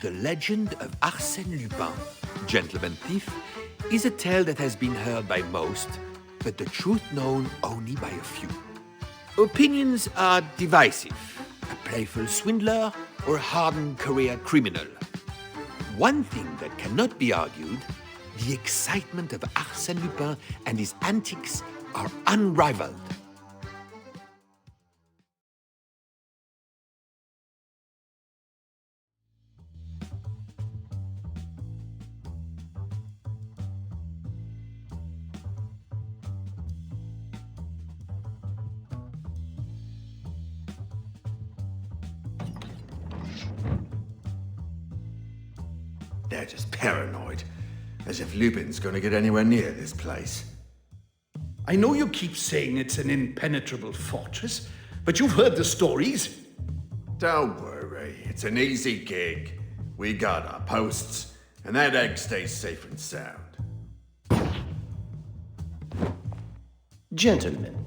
The Legend of Arsène Lupin, Gentleman Thief, is a tale that has been heard by most, but the truth known only by a few. Opinions are divisive, a playful swindler or a hardened career criminal. One thing that cannot be argued, the excitement of Arsène Lupin and his antics are unrivaled. They're just paranoid, as if Lupin's gonna get anywhere near this place. I know you keep saying it's an impenetrable fortress, but you've heard the stories. Don't worry, it's an easy gig. We got our posts, and that egg stays safe and sound. Gentlemen,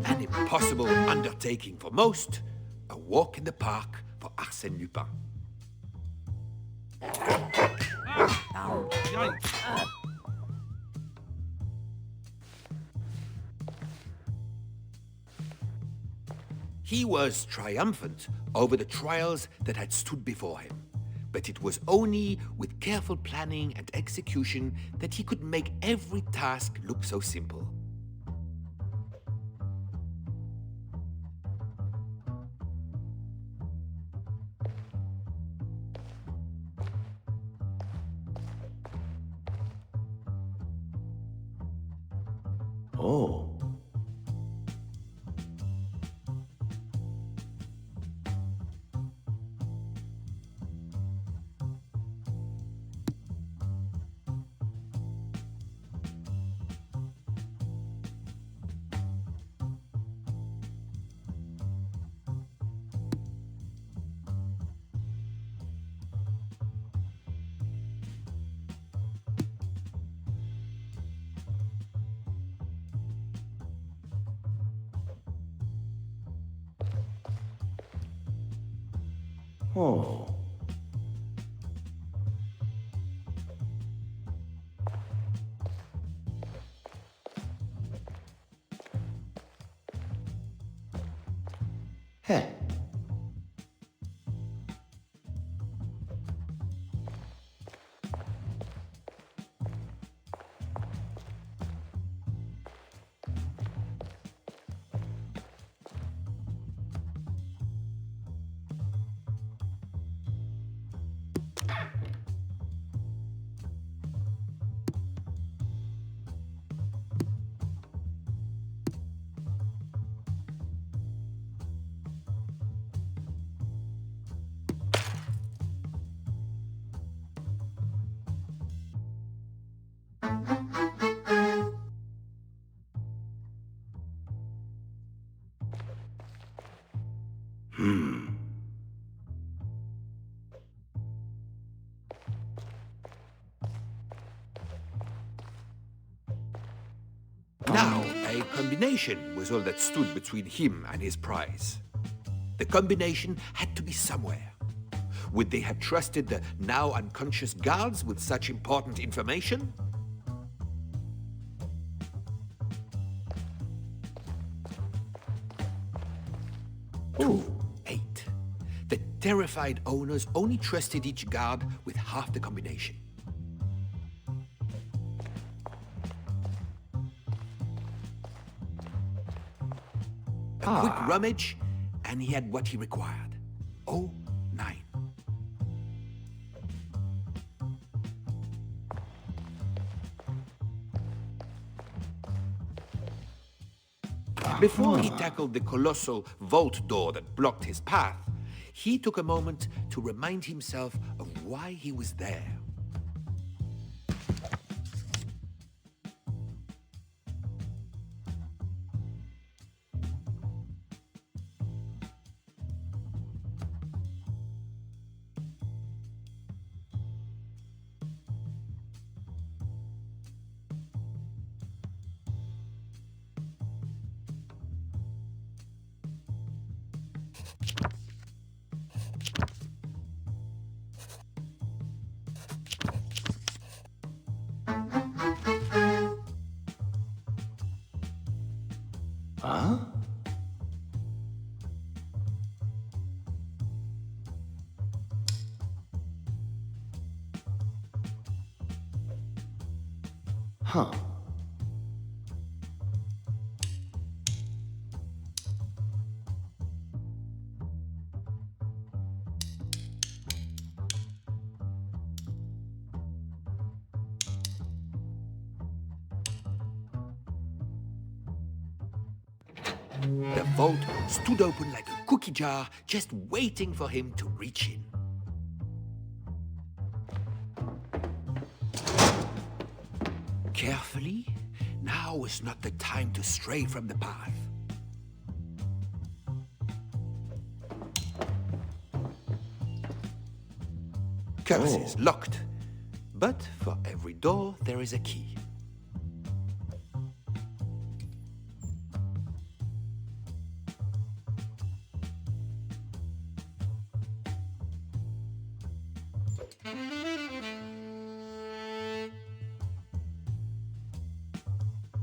An impossible undertaking for most, a walk in the park for Arsène Lupin. He was triumphant over the trials that had stood before him, but it was only with careful planning and execution that he could make every task look so simple. Oh. Oh. Heh. Now, a combination was all that stood between him and his prize. The combination had to be somewhere. Would they have trusted the now unconscious guards with such important information? Ooh, 8. The terrified owners only trusted each guard with half the combination. A quick rummage, and he had what he required. Oh, 9. Before he tackled the colossal vault door that blocked his path, he took a moment to remind himself of why he was there. Huh? Huh. The vault stood open like a cookie jar, just waiting for him to reach in. Carefully, now was not the time to stray from the path. Curses locked, but for every door there is a key.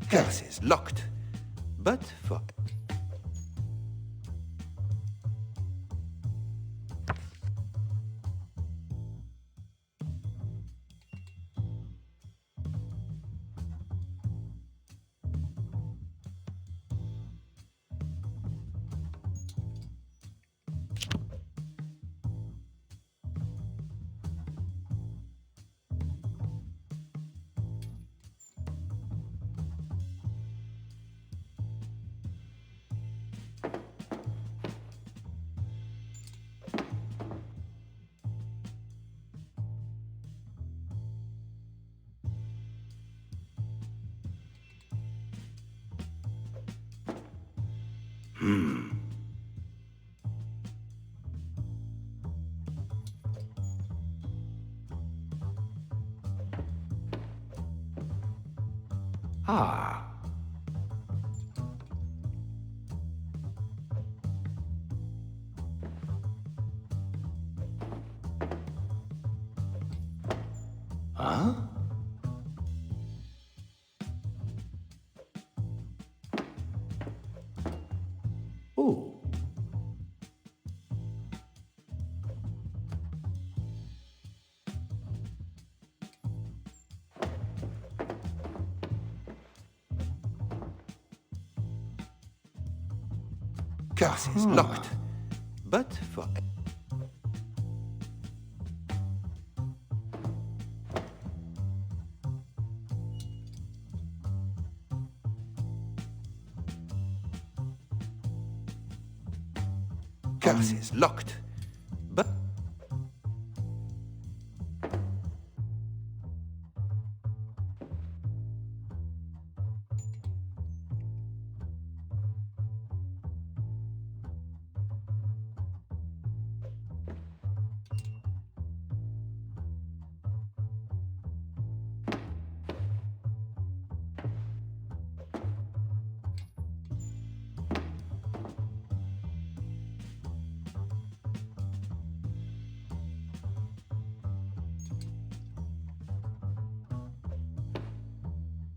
Curses locked, but for... Ah. Huh? Oh. Curses locked. But for curses locked. But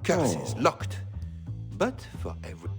curses locked. But for every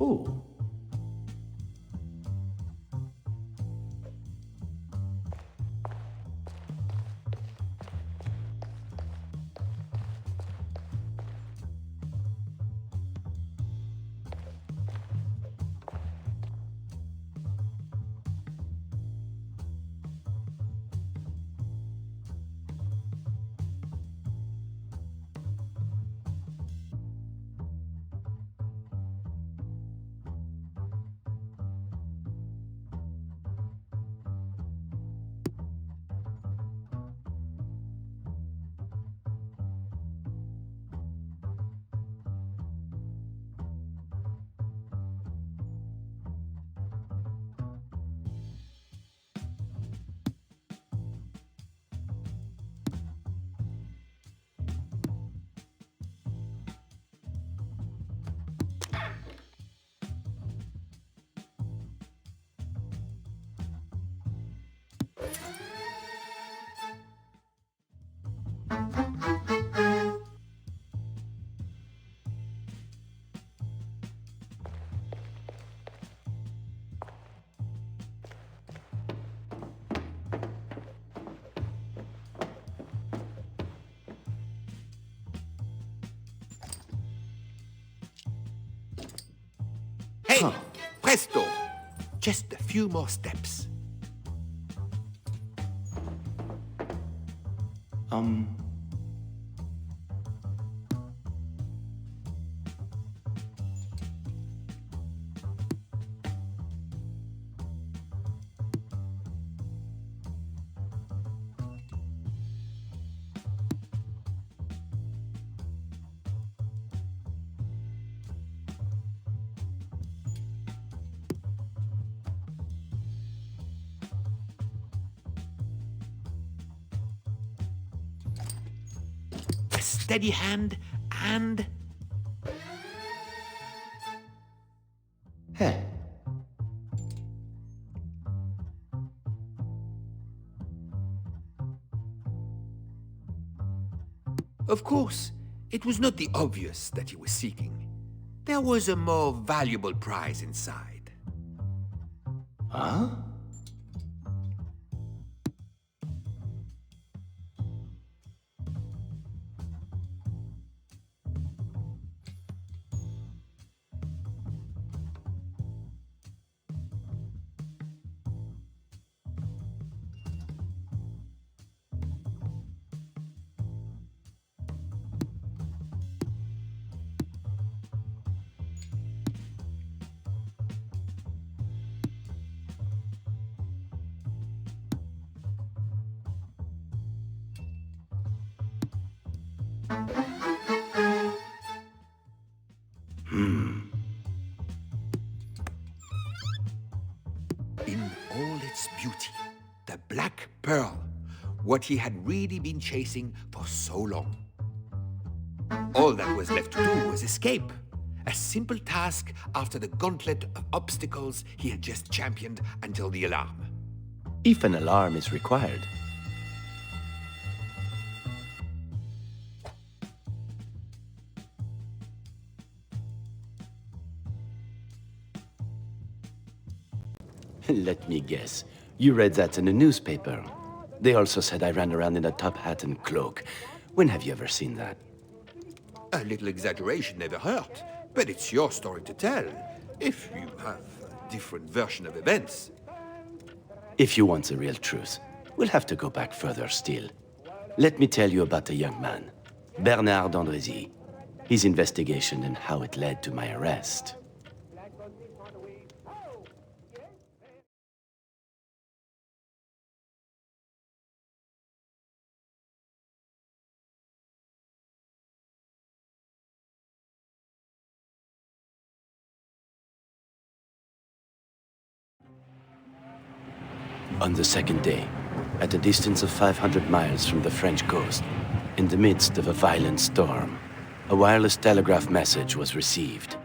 Oh. hey, presto! Just a few more steps. A steady hand hand? Heh. Of course, it was not the obvious that he was seeking. There was a more valuable prize inside. Huh? In all its beauty, the Black Pearl, what he had really been chasing for so long. All that was left to do was escape. A simple task after the gauntlet of obstacles he had just championed until the alarm. If an alarm is required. Let me guess. You read that in a newspaper. They also said I ran around in a top hat and cloak. When have you ever seen that? A little exaggeration never hurt, but it's your story to tell, if you have a different version of events. If you want the real truth, we'll have to go back further still. Let me tell you about a young man, Bernard d'Andrézy, his investigation and how it led to my arrest. On the second day, at a distance of 500 miles from the French coast, in the midst of a violent storm, a wireless telegraph message was received.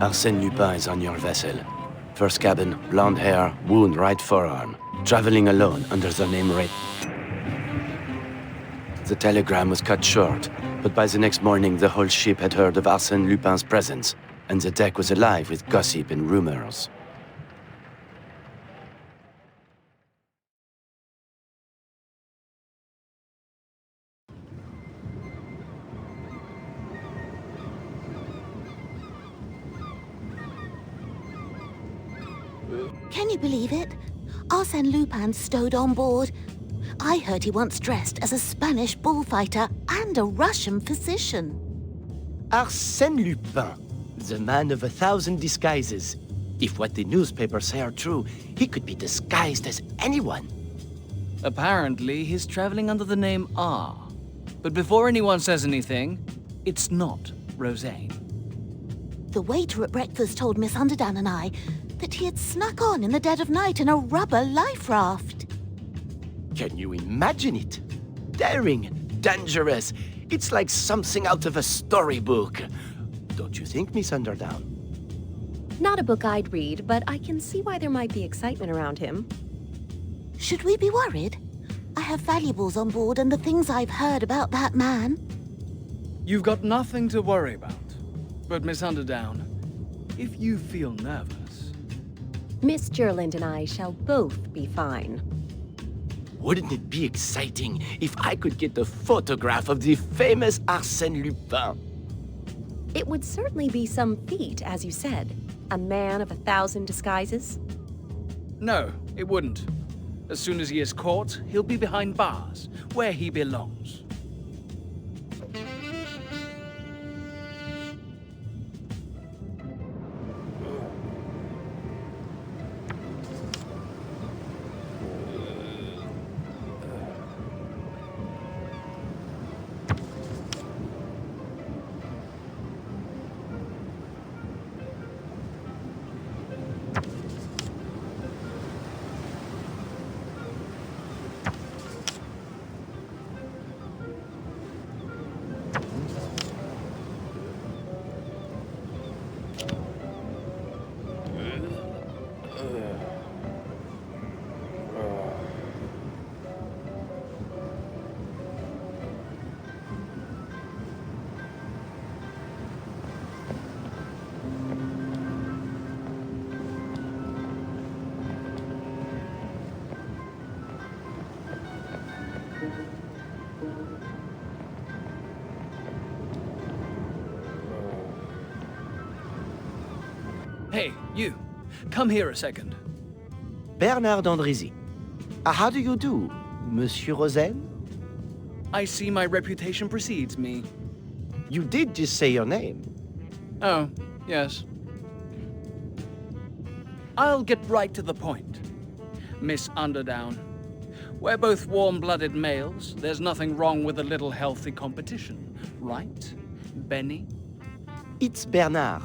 Arsene Lupin is on your vessel. First cabin, blonde hair, wound right forearm. Traveling alone under the name Ray. The telegram was cut short, but by the next morning the whole ship had heard of Arsène Lupin's presence, and the deck was alive with gossip and rumors. Can you believe it? Arsène Lupin stowed on board. I heard he once dressed as a Spanish bullfighter and a Russian physician. Arsène Lupin, the man of 1,000 disguises. If what the newspapers say are true, he could be disguised as anyone. Apparently, he's traveling under the name R. But before anyone says anything, it's not Rosé. The waiter at breakfast told Miss Underdown and I that he had snuck on in the dead of night in a rubber life raft. Can you imagine it? Daring, dangerous. It's like something out of a storybook. Don't you think, Miss Underdown? Not a book I'd read, but I can see why there might be excitement around him. Should we be worried? I have valuables on board and the things I've heard about that man. You've got nothing to worry about. But Miss Underdown, if you feel nervous... Miss Gerland and I shall both be fine. Wouldn't it be exciting if I could get a photograph of the famous Arsène Lupin? It would certainly be some feat, as you said. A man of 1,000 disguises. No, it wouldn't. As soon as he is caught, he'll be behind bars, where he belongs. Hey, you. Come here a second. Bernard d'Andrézy. How do you do, Monsieur Rosen? I see my reputation precedes me. You did just say your name. Oh, yes. I'll get right to the point. Miss Underdown. We're both warm-blooded males. There's nothing wrong with a little healthy competition, right, Benny? It's Bernard.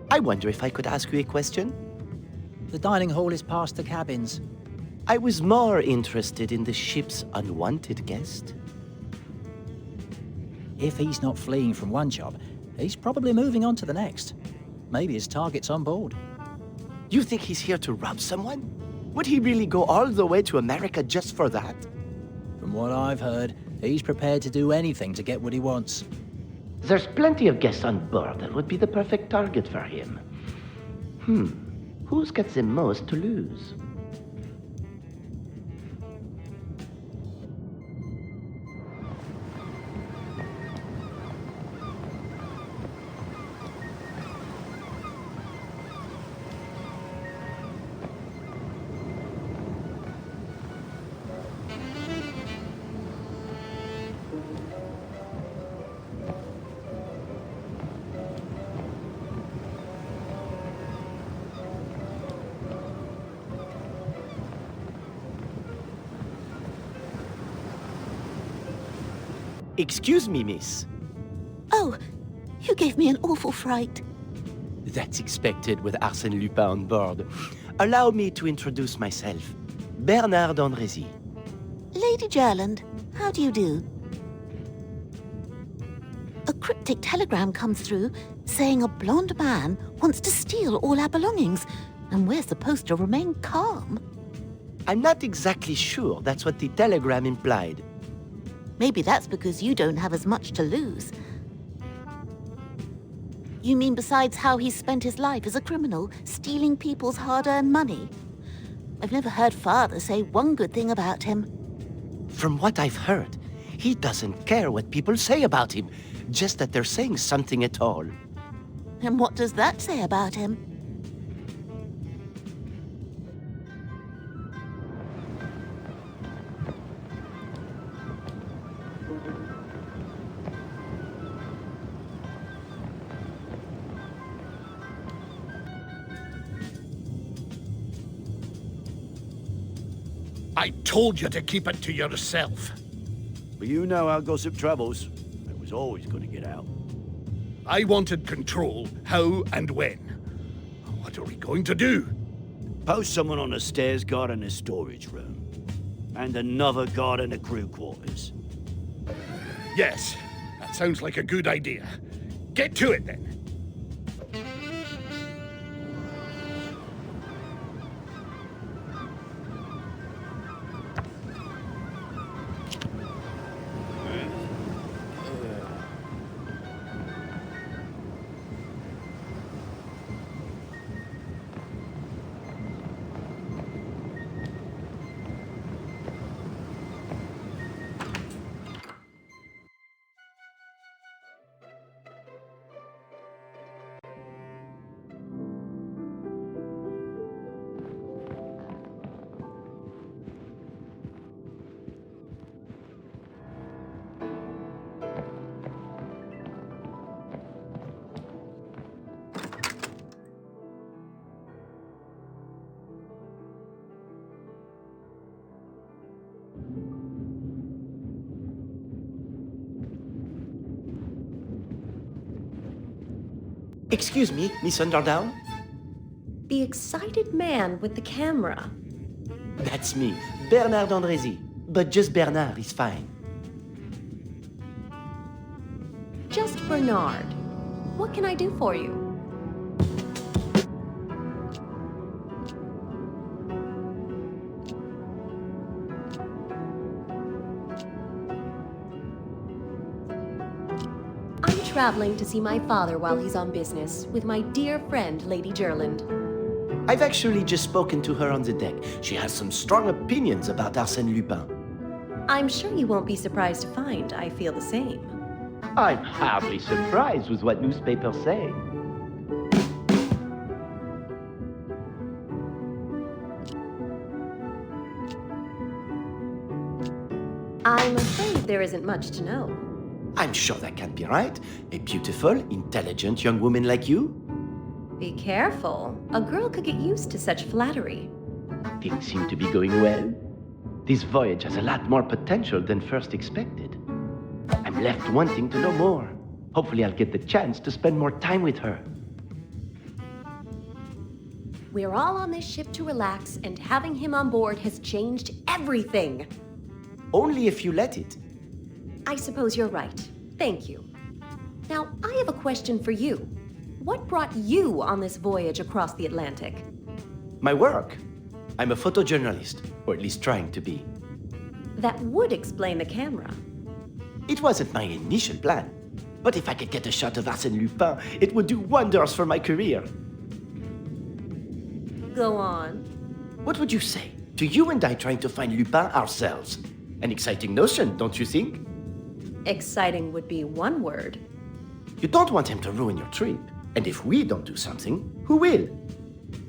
I wonder if I could ask you a question? The dining hall is past the cabins. I was more interested in the ship's unwanted guest. If he's not fleeing from one job, he's probably moving on to the next. Maybe his target's on board. You think he's here to rob someone? Would he really go all the way to America just for that? From what I've heard, he's prepared to do anything to get what he wants. There's plenty of guests on board that would be the perfect target for him. Who's got the most to lose? Excuse me, miss. Oh, you gave me an awful fright. That's expected with Arsene Lupin on board. Allow me to introduce myself. Bernard d'Andrézy. Lady Gerland, how do you do? A cryptic telegram comes through saying a blonde man wants to steal all our belongings, and we're supposed to remain calm. I'm not exactly sure that's what the telegram implied. Maybe that's because you don't have as much to lose. You mean besides how he's spent his life as a criminal, stealing people's hard-earned money? I've never heard Father say one good thing about him. From what I've heard, he doesn't care what people say about him, just that they're saying something at all. And what does that say about him? I told you to keep it to yourself. But you know how gossip travels. It was always going to get out. I wanted control, how and when. What are we going to do? Post someone on the stairs guard in the storage room. And another guard in the crew quarters. Yes, that sounds like a good idea. Get to it then. Excuse me, Miss Underdown? The excited man with the camera. That's me, Bernard d'Andrézy. But just Bernard is fine. Just Bernard. What can I do for you? I'm traveling to see my father while he's on business with my dear friend, Lady Gerland. I've actually just spoken to her on the deck. She has some strong opinions about Arsène Lupin. I'm sure you won't be surprised to find I feel the same. I'm hardly surprised with what newspapers say. I'm afraid there isn't much to know. I'm sure that can't be right. A beautiful, intelligent young woman like you? Be careful. A girl could get used to such flattery. Things seem to be going well. This voyage has a lot more potential than first expected. I'm left wanting to know more. Hopefully I'll get the chance to spend more time with her. We're all on this ship to relax, and having him on board has changed everything. Only if you let it. I suppose you're right. Thank you. Now, I have a question for you. What brought you on this voyage across the Atlantic? My work. I'm a photojournalist, or at least trying to be. That would explain the camera. It wasn't my initial plan, but if I could get a shot of Arsene Lupin, it would do wonders for my career. Go on. What would you say to you and I trying to find Lupin ourselves? An exciting notion, don't you think? Exciting would be one word. You don't want him to ruin your trip. And if we don't do something, who will?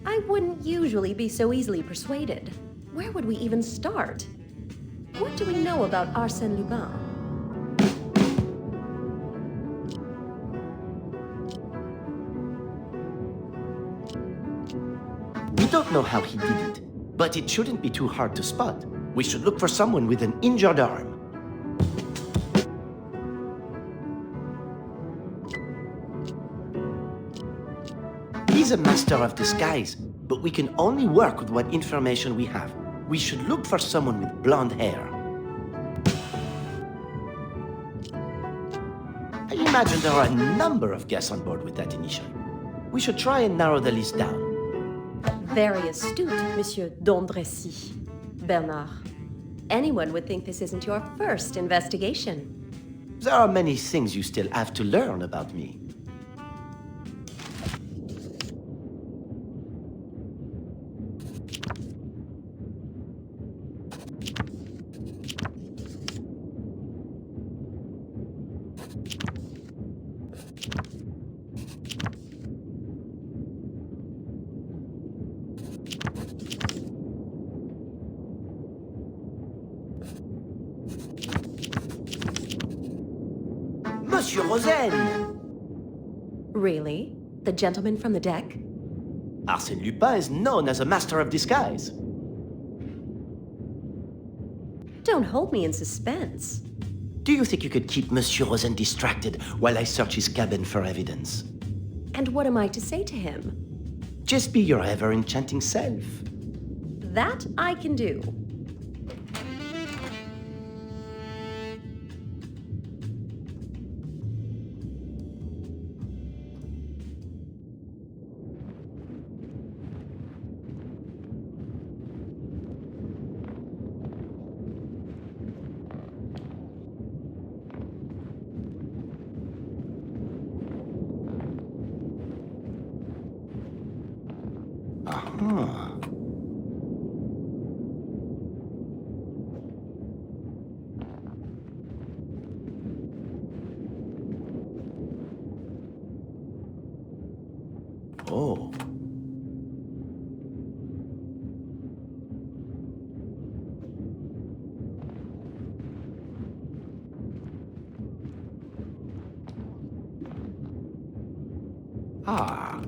I wouldn't usually be so easily persuaded. Where would we even start? What do we know about Arsène Lupin? We don't know how he did it, but it shouldn't be too hard to spot. We should look for someone with an injured arm. He's a master of disguise, but we can only work with what information we have. We should look for someone with blonde hair. I imagine there are a number of guests on board with that initial. We should try and narrow the list down. Very astute, Monsieur d'Andrécy. Bernard. Anyone would think this isn't your first investigation. There are many things you still have to learn about me. Monsieur Arsene! Really? The gentleman from the deck? Arsène Lupin is known as a master of disguise. Don't hold me in suspense. Do you think you could keep Monsieur Arsene distracted while I search his cabin for evidence? And what am I to say to him? Just be your ever-enchanting self. That I can do. Aha. Oh. Ah.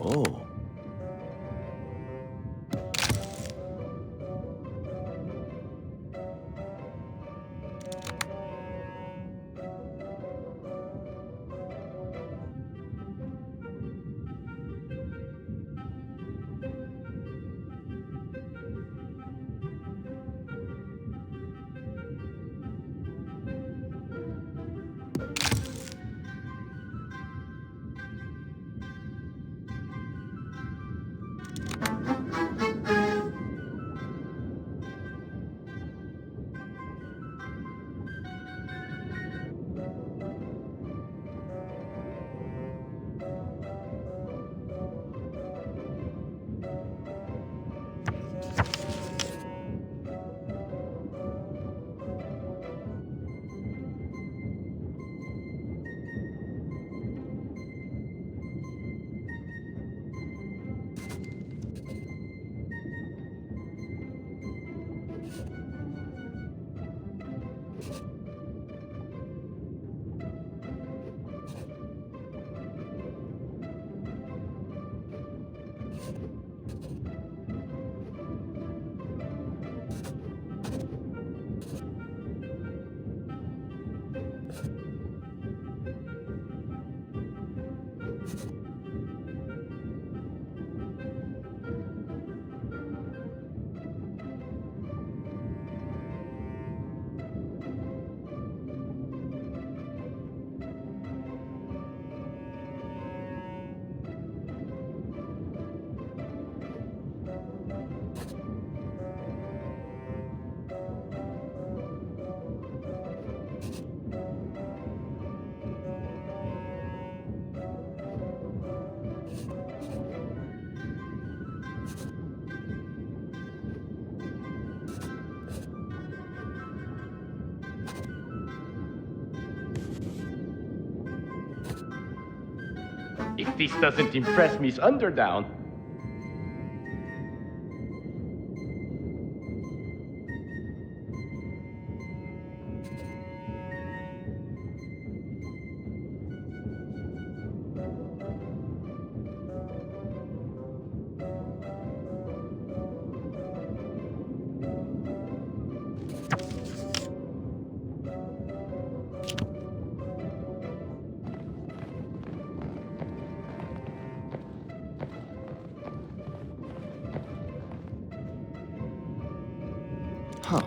Oh. If this doesn't impress Miss Underdown. Huh.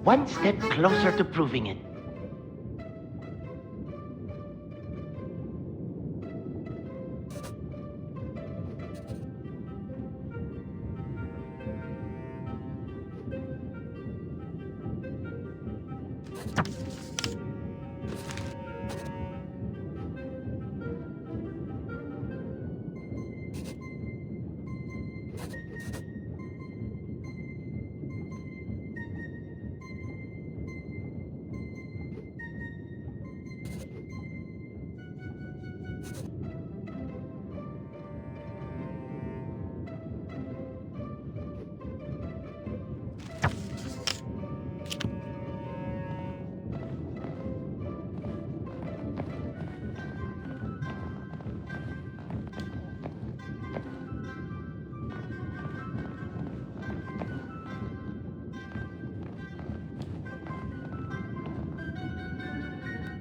one step closer to proving it.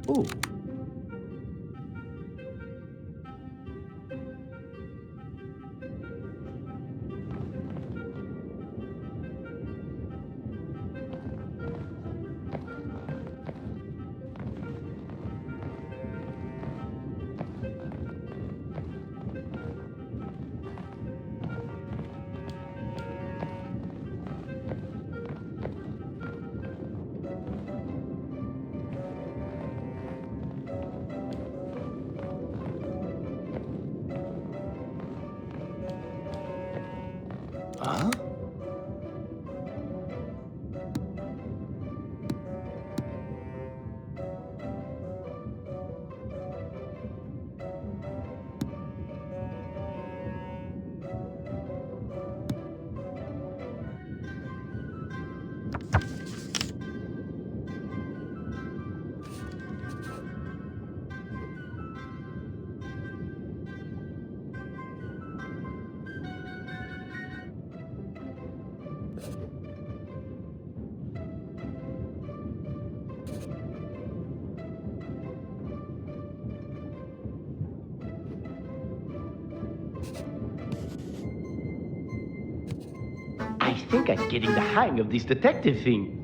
Ooh. Huh? I think I'm getting the hang of this detective thing.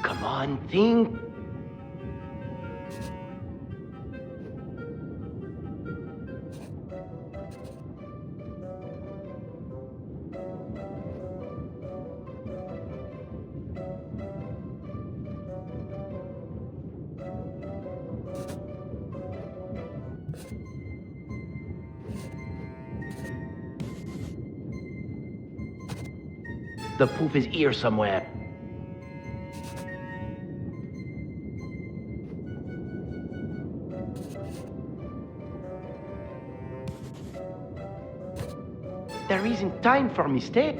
Come on, think. The proof is here somewhere. There isn't time for mistake.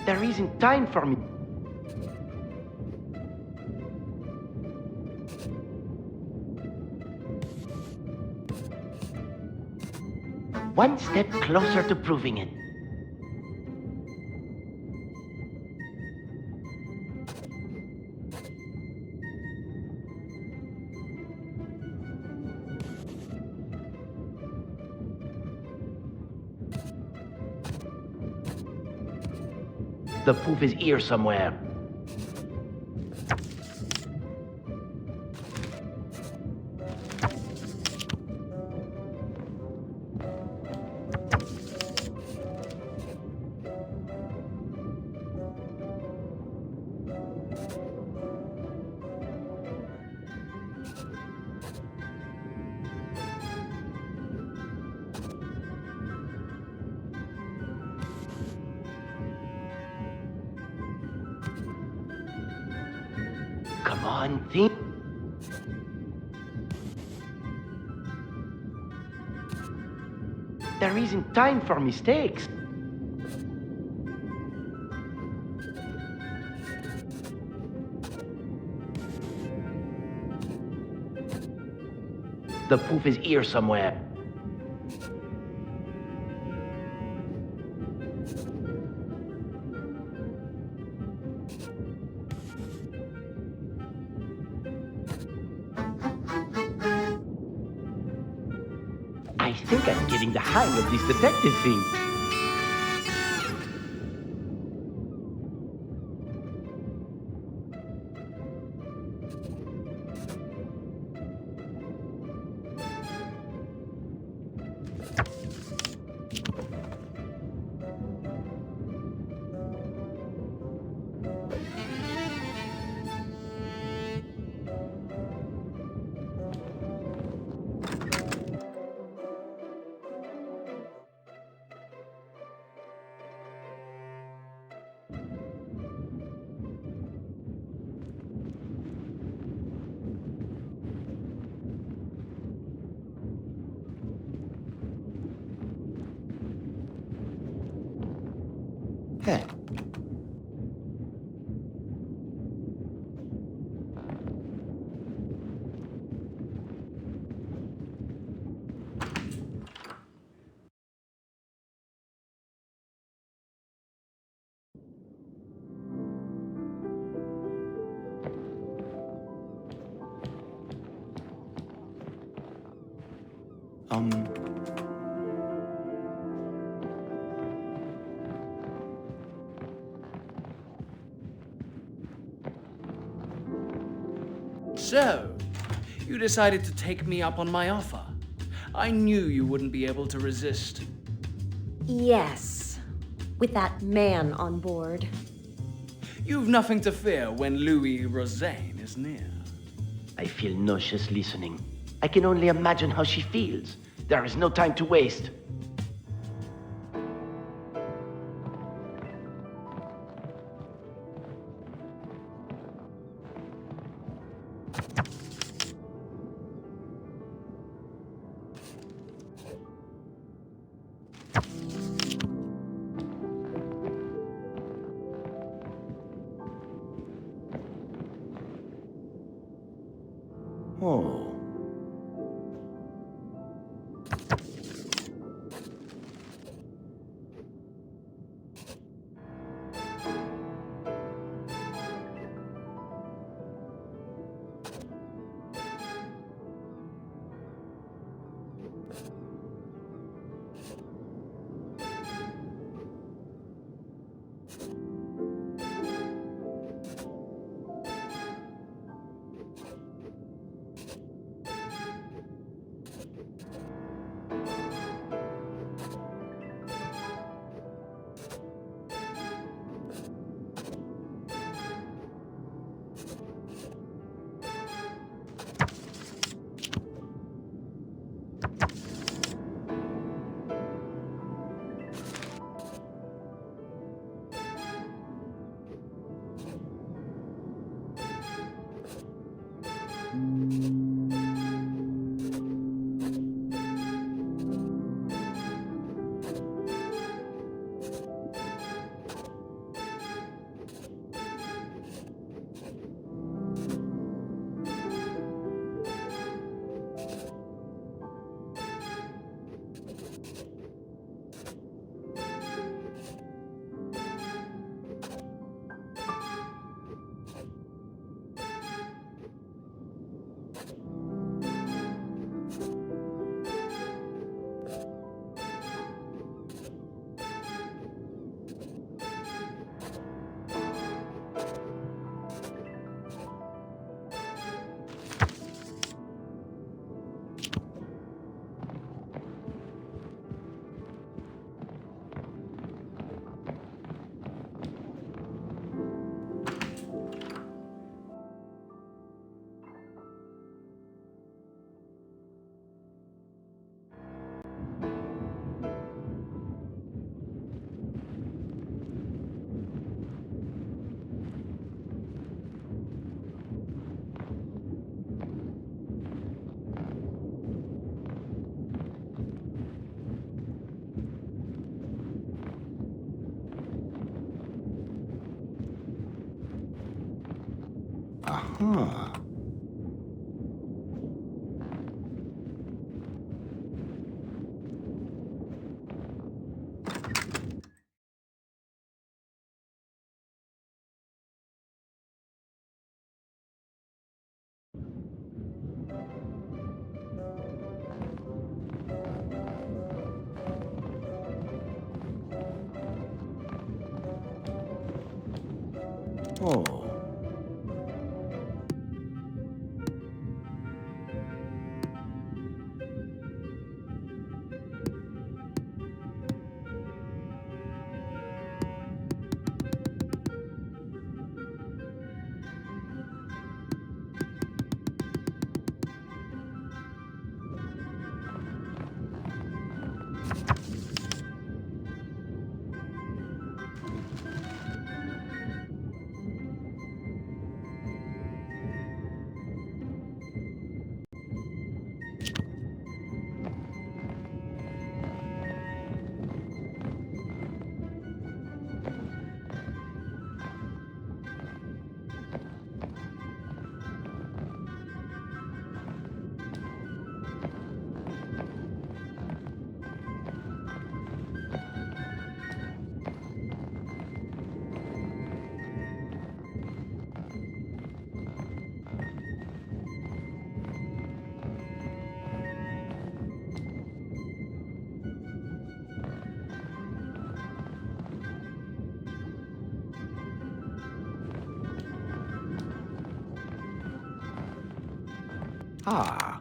There isn't time for me. one step closer to proving it. The proof is here somewhere. Come on, think. There isn't time for mistakes. The proof is here somewhere. I think I'm getting the hang of this detective thing. Hey. So, you decided to take me up on my offer. I knew you wouldn't be able to resist. Yes, with that man on board. You've nothing to fear when Louis Rosaine is near. I feel nauseous listening. I can only imagine how she feels. There is no time to waste. Oh. Aha. Oh. Ah.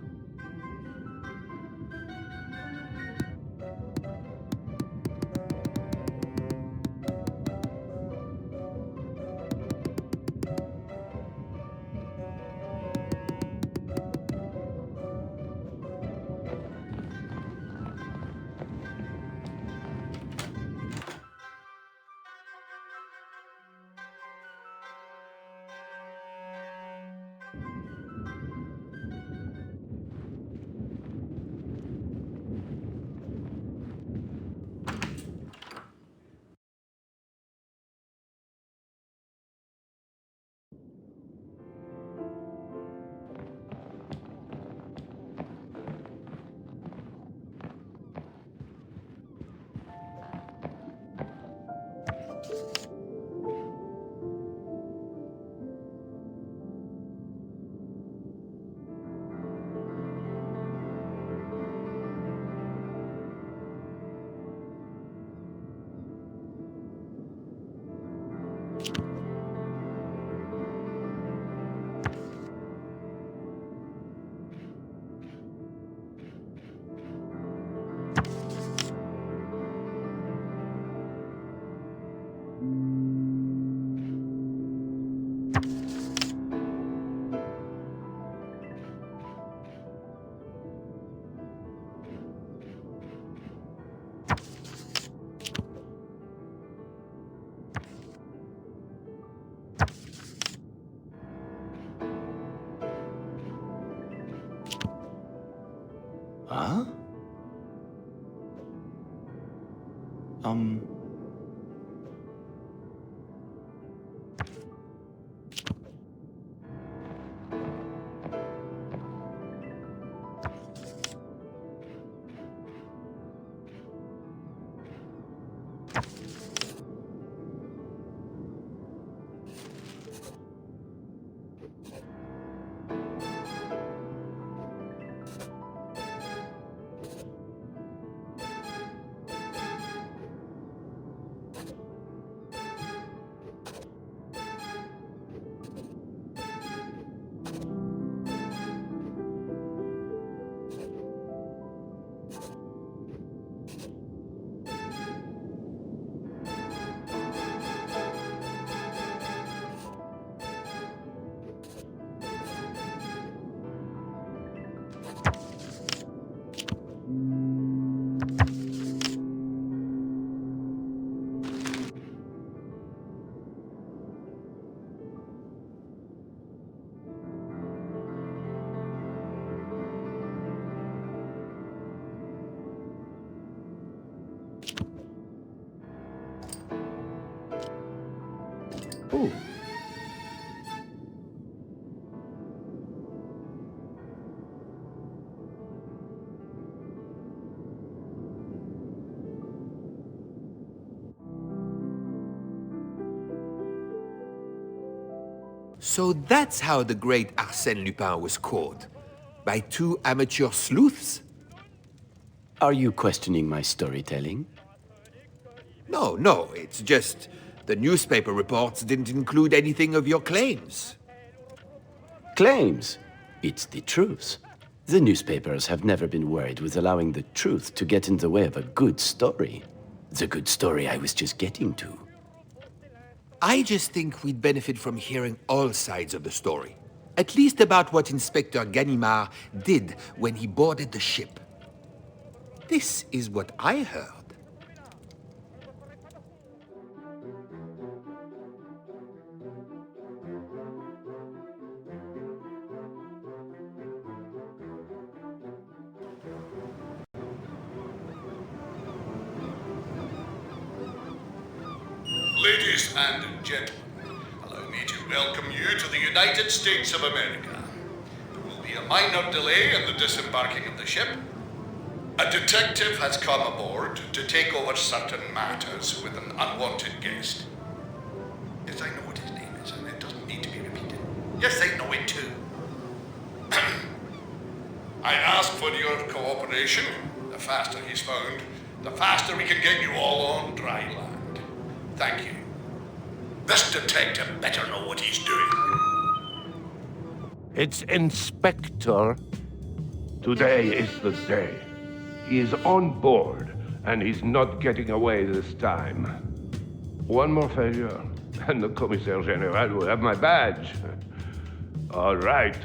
Huh? Um... So that's how the great Arsène Lupin was caught. By two amateur sleuths? Are you questioning my storytelling? No, it's just the newspaper reports didn't include anything of your claims. Claims? It's the truth. The newspapers have never been worried with allowing the truth to get in the way of a good story. The good story I was just getting to. I just think we'd benefit from hearing all sides of the story. At least about what Inspector Ganimard did when he boarded the ship. This is what I heard. Ladies and gentlemen, allow me to welcome you to the United States of America. There will be a minor delay in the disembarking of the ship. A detective has come aboard to take over certain matters with an unwanted guest. Yes, I know what his name is, and it doesn't need to be repeated. Yes, I know it too. I ask for your cooperation. The faster he's found, the faster we can get you all on dry land. Thank you. This detective better know what he's doing. It's Inspector. Today is the day. He is on board, and he's not getting away this time. One more failure, and the Commissaire General will have my badge. All right,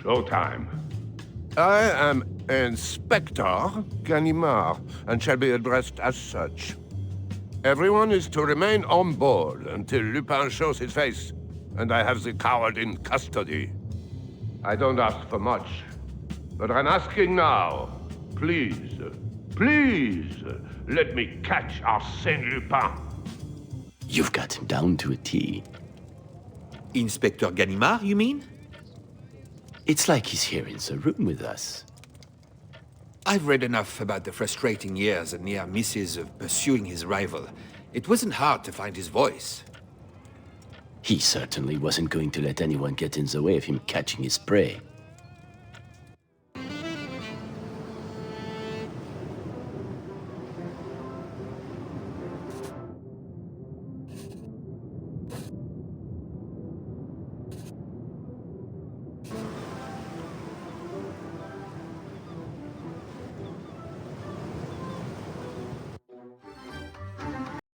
showtime. I am Inspector Ganimard, and shall be addressed as such. Everyone is to remain on board until Lupin shows his face, and I have the coward in custody. I don't ask for much, but I'm asking now. Please, let me catch Arsène Lupin. You've got him down to a T. Inspector Ganimard, you mean? It's like he's here in the room with us. I've read enough about the frustrating years and near misses of pursuing his rival. It wasn't hard to find his voice. He certainly wasn't going to let anyone get in the way of him catching his prey.